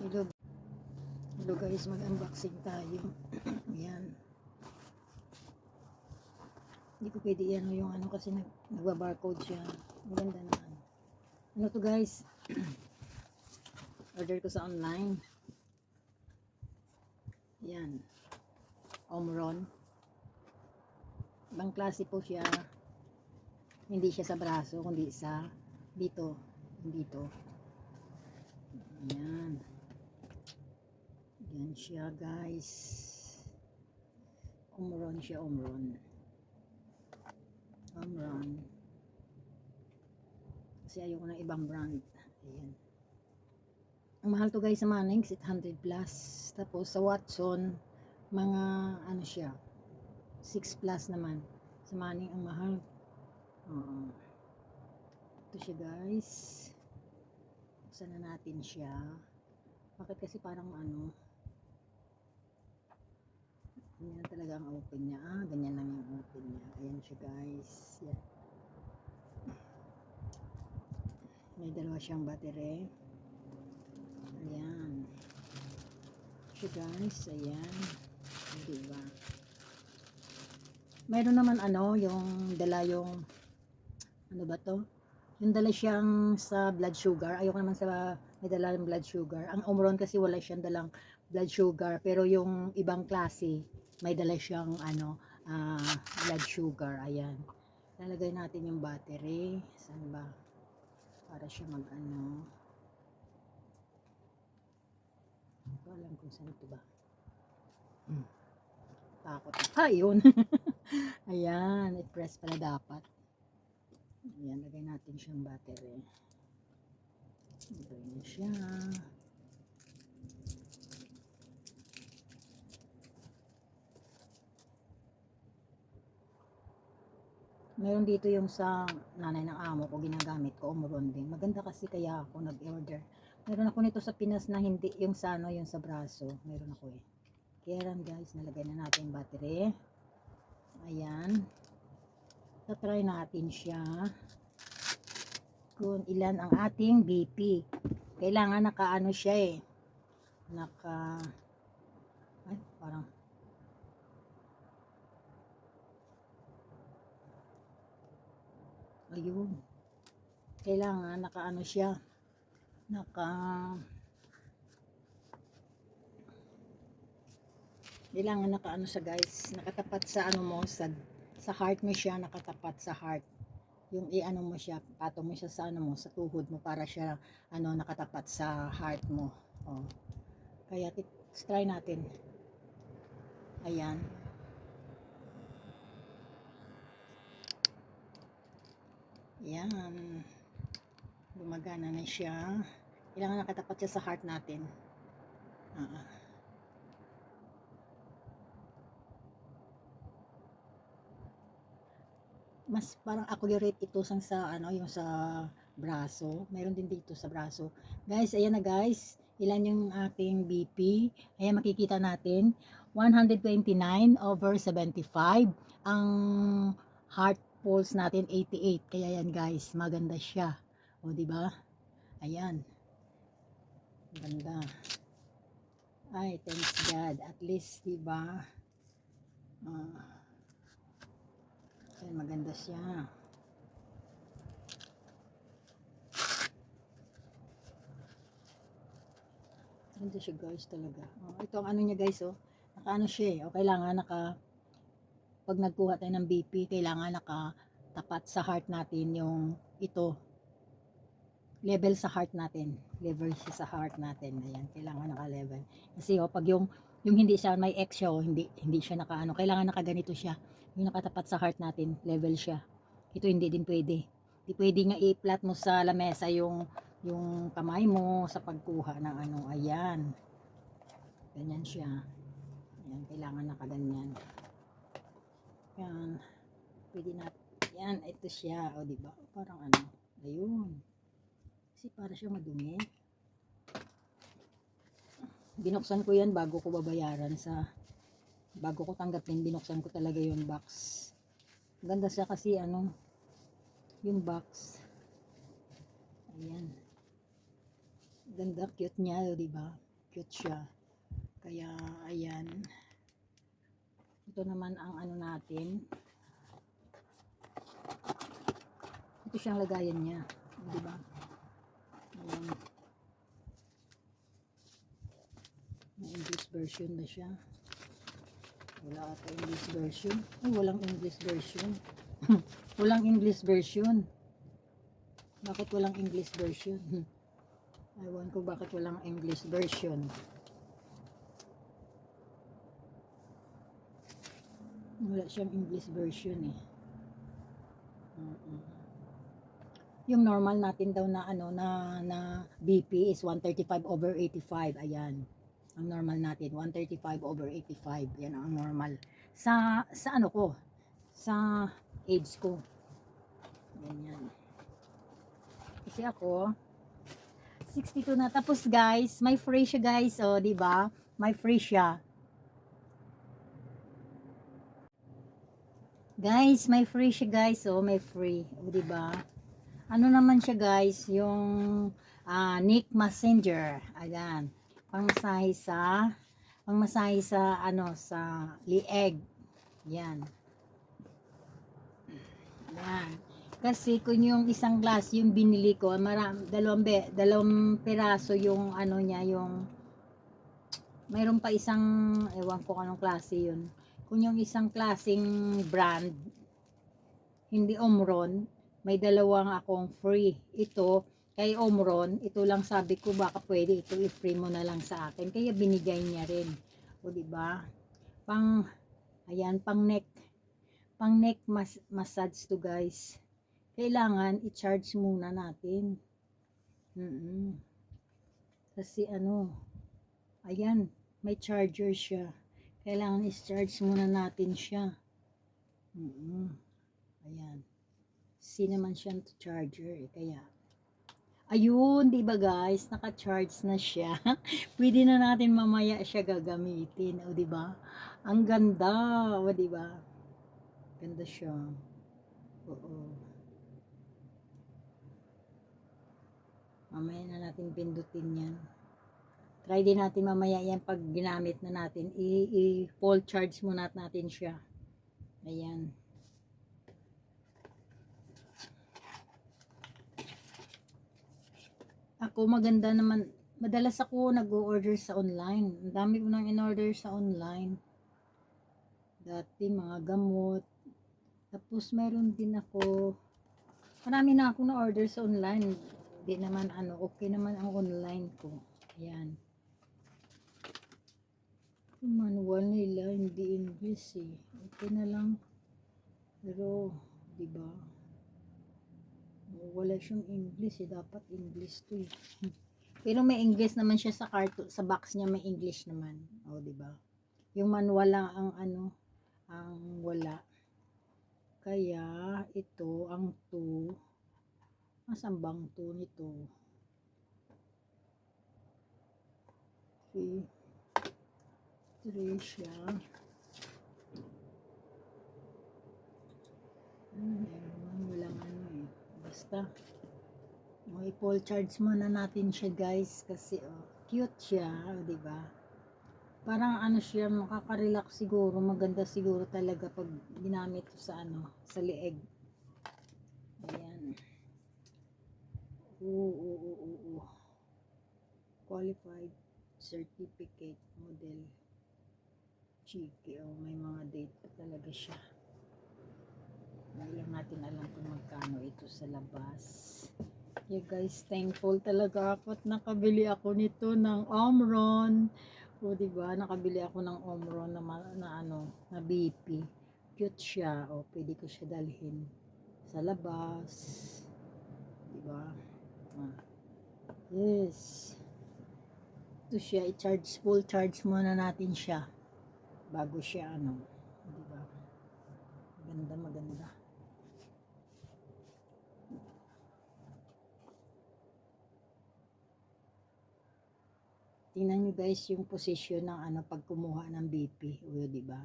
Hello, hello guys, mag-unboxing tayo. Ayan. Hindi ko pwede yan yung ano kasi nagba-barcode siya. Maganda naman. Ano to guys? Order ko sa online. Ayan. Omron. Ibang klase po siya. Hindi siya sa braso, kundi sa dito. Dito. Ayan. Yan siya guys. Omron siya, Omron. Omron. Kasi ayoko ng ibang brand. Ayan. Ang mahal to guys sa Manix, 800 plus. Tapos sa Watson, mga ano siya, 6 plus naman. Sa Manix ang mahal. Ito siya guys. Buksan na natin siya. Bakit kasi parang ano, ganyan talaga ang open niya. Ganyan lang yung open niya. Ayan siya guys. Yan. May dalawa siyang battery. Ayan. Siya guys. Ayan. Diba? Mayroon naman ano, yung dala yung, ano ba to? Yung dala siyang sa blood sugar. Ayoko naman sa may dala ng blood sugar. Ang Omron kasi wala siyang dalang blood sugar. Pero yung ibang klase, may dala siyang ano, blood sugar. Ayan. Lalagay natin yung battery. Saan ba? Para siya mag ano. Hindi ko alam kung saan ito ba. Takot. Yun. Ayan. I-press pala dapat. Ayan. Lagay natin siyang battery. Lagay na siya. Meron dito yung sa nanay ng amo ko, ginagamit ko, Omron din. Maganda kasi kaya ako nag-order. Meron ako nito sa Pinas na hindi yung sa ano, yung sa braso. Meron ako eh. Kaya lang guys, nalagay na natin yung battery. Ayan. Tatry natin siya. Kung ilan ang ating BP. Kailangan naka ano siya eh. Ay, parang ayun. Kailangan naka-ano siya. Kailangan naka-ano siya guys. Nakatapat sa ano mo, sa heart mo siya, nakatapat sa heart. Yung i-ano mo siya, patong mo siya sa ano mo, sa tuhod mo para siya ano nakatapat sa heart mo. Oh. Kaya try natin. Ayan. Yan. Gumagana na siya. Kailangan nakatapat siya sa heart natin. Mas parang accurate ito sa ano, yung sa braso. Meron din dito sa braso. Guys, ayan na guys. Ilan yung ating BP? Ayan makikita natin. 129/75. Ang heart pulse natin 88. Kaya yan guys, maganda siya. O di ba? Ayan. Ganda. Ay, thanks God. At least, di ba? Ayan, maganda siya. Ganda siya guys talaga. Ito ang ano niya guys naka ano siya kailangan pag nagkuha tayo ng BP, kailangan nakatapat sa heart natin yung ito. Level sa heart natin. Level siya sa heart natin. Ayan, kailangan naka-level. Kasi pag yung hindi siya may X siya hindi siya nakaano, kailangan nakaganito siya. Yung nakatapat sa heart natin, level siya. Ito hindi din pwede. Hindi pwede nga i-flat mo sa lamesa yung kamay mo sa pagkuha ng ano. Ayan. Ganyan siya. Ayan, kailangan nakaganyan. Ayan. Pwede natin. Ayan, ito siya. O, diba? Parang ano. Ayun. Kasi para siya madumi. Binuksan ko yan bago ko babayaran bago ko tanggapin, binuksan ko talaga yung box. Ganda siya kasi ano, yung box. Ayan. Ganda, cute niya, di ba? Cute siya. Kaya, ayan. Ito naman ang ano natin. Ito siyang lagayan niya. Di ba? Ayan. May English version na siya. Wala ata English version. Ay, walang English version. Walang English version. Bakit walang English version? Ewan ko bakit walang English version. Wala siyang English version eh. Yung normal natin daw na ano na BP is 135/85. Ayan. Ang normal natin 135/85. Yan ang normal. Sa ano ko? Sa age ko. Ganyan. Kasi ako 62 na. Tapos guys, may free siya guys. O, di ba? May free siya. Guys, may free siya guys. O, may free. O, di ba? Ano naman siya guys? Yung Nick Messenger. Ayan. Pangmasahe sa ano, sa lieg. Yan. Yan. Kasi kung yung isang glass yung binili ko, dalawang piraso yung ano niya, yung mayroon pa isang, ewan ko anong klase yun. Kung yung isang klaseng brand, hindi Omron, may dalawang akong free. Ito, kay Omron, ito lang sabi ko baka pwede ito i-free mo na lang sa akin. Kaya binigay niya rin. O di ba? Ayan, pang neck massage to guys. Kailangan i-charge muna natin. Kasi ano, ayan, may charger siya. Kailangan i-charge muna natin siya. Ayan. Si naman siyang charger eh, kaya. Ayun, di ba guys, naka-charge na siya. Pwede na natin mamaya siya gagamitin, o di ba? Ang ganda, o di ba? Ganda siya. Oo. Mamaya na natin pindutin yan. Try din natin mamaya yan pag ginamit na natin. I-full charge muna natin siya. Ayan. Ako maganda naman. Madalas ako nag-o-order sa online. Ang dami ko nang in-order sa online. Dati mga gamot. Tapos meron din ako. Marami na ako na-order sa online. Hindi naman ano, okay naman ang online ko. Ayan. Yung manual nila hindi English eh. Okay na lang. Pero, di ba? Wala siyang English eh. Dapat English to eh. Pero may English naman siya sa carton, sa box niya may English naman. O, di ba? Yung manual lang ang ano, ang wala. Kaya ito ang 2. Asan bang 2 nito? Okay. 3 siya. Walang ano eh. Basta. I-full charge muna natin siya guys. Kasi cute siya. Di ba? Parang ano siya, makaka-relax siguro. Maganda siguro talaga pag ginamit ko sa ano, sa lieg. Ayan. Oo. Qualified certificate model. Chiki. May mga date pa talaga siya. Hindi lang natin alam kung magkano ito sa labas. Yeah guys, thankful talaga ako at nakabili ako nito ng Omron. O diba, nakabili ako ng Omron na BP. Cute siya. O pwede ko siya dalhin sa labas. Diba? Yes. Ito siya, full charge muna natin siya bago siya ano. Diba? Maganda. Tingnan nyo guys yung position ng ano pag kumuha ng BP. O di ba?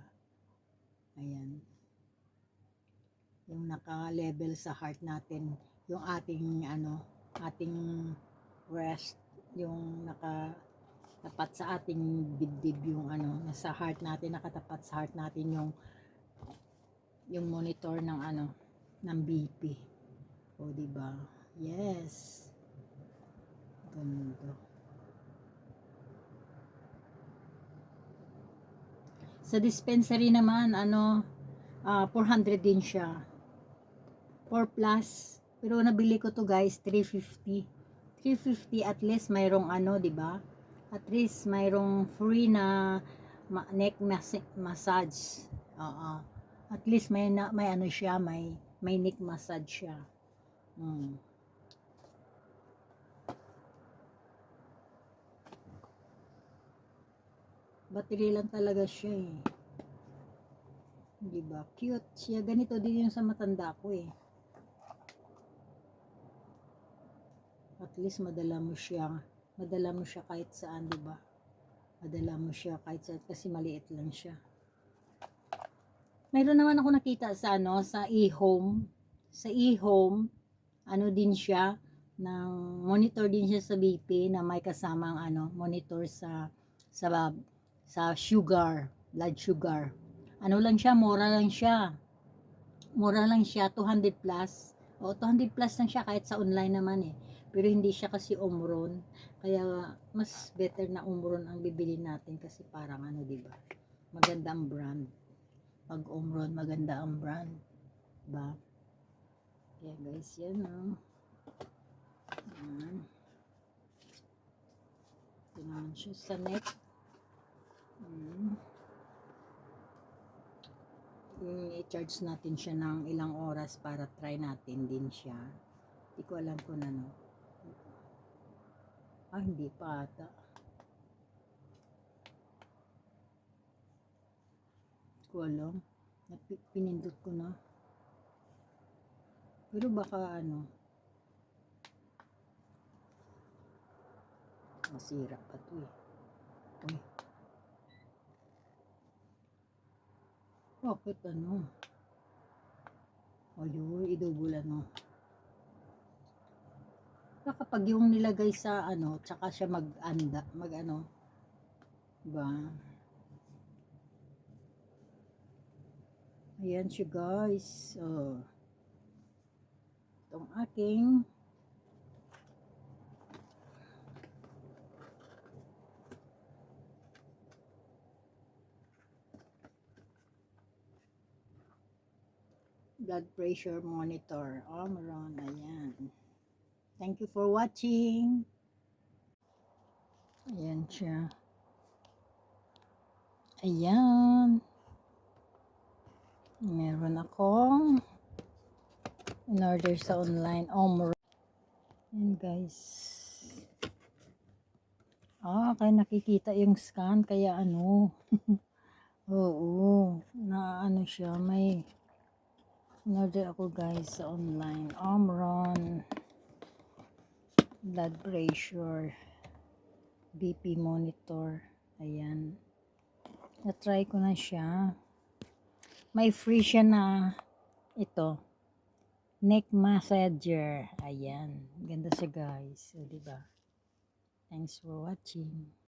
Ayan. Yung naka-level sa heart natin, yung ating breast, yung tapat sa ating dibdib yung ano, nasa heart natin, nakatapat sa heart natin yung monitor ng ano, ng BP. O, diba? Yes. Ganda. Sa dispensary naman, ano, 400 din siya. 4 plus. Pero nabili ko to guys, 350. 350 at least mayroong ano, 'di ba? At least mayroong free na neck massage. Oo. At least may ano siya, may neck massage siya. Hmm. Battery lang talaga siya eh. 'Di ba? Cute siya. Ganito din yung sa matanda ko eh. At least madala mo siya kahit saan, 'di ba? Madala mo siya kahit saan kasi maliit lang siya. Mayroon naman ako nakita sa ano, sa e-home. Sa e-home, ano din siya, ng monitor din siya sa BP na may kasamang ano, monitor sa sa sugar, blood sugar. Ano lang siya, mura lang siya. Mura lang siya, 200 plus. O, 200 plus lang siya kahit sa online naman eh. Pero hindi siya kasi Omron. Kaya mas better na Omron ang bibili natin kasi parang ano, 'di ba? Maganda ang brand. Pag Omron, maganda ang brand. Diba? Kaya guys, yan oh. Yan. Ito naman siya sa neck. I-charge natin siya ng ilang oras para try natin din siya. Hindi ko alam kung ano. Hindi pa ata. Hindi ko alam. Pinindot ko na. Pero baka ano. Masira pa to eh. Uy. Bakit ano? Ayun, idubol ano. Kapag yung nilagay sa ano, tsaka siya mag ano. Diba? Ayan siya guys. Oh. Itong aking blood pressure monitor. Omron. Ayan. Thank you for watching. Ayan siya. Ayan. Meron akong in-order sa online. Omron. Ayan guys. Kaya nakikita yung scan. Kaya ano. Oo. Na ano siya. May in-order ako guys sa online. Omron. Blood pressure. BP monitor. Ayan. Na-try ko na siya. May free siya na ito. Neck massager. Ayan. Ganda siya guys. O, diba? Thanks for watching.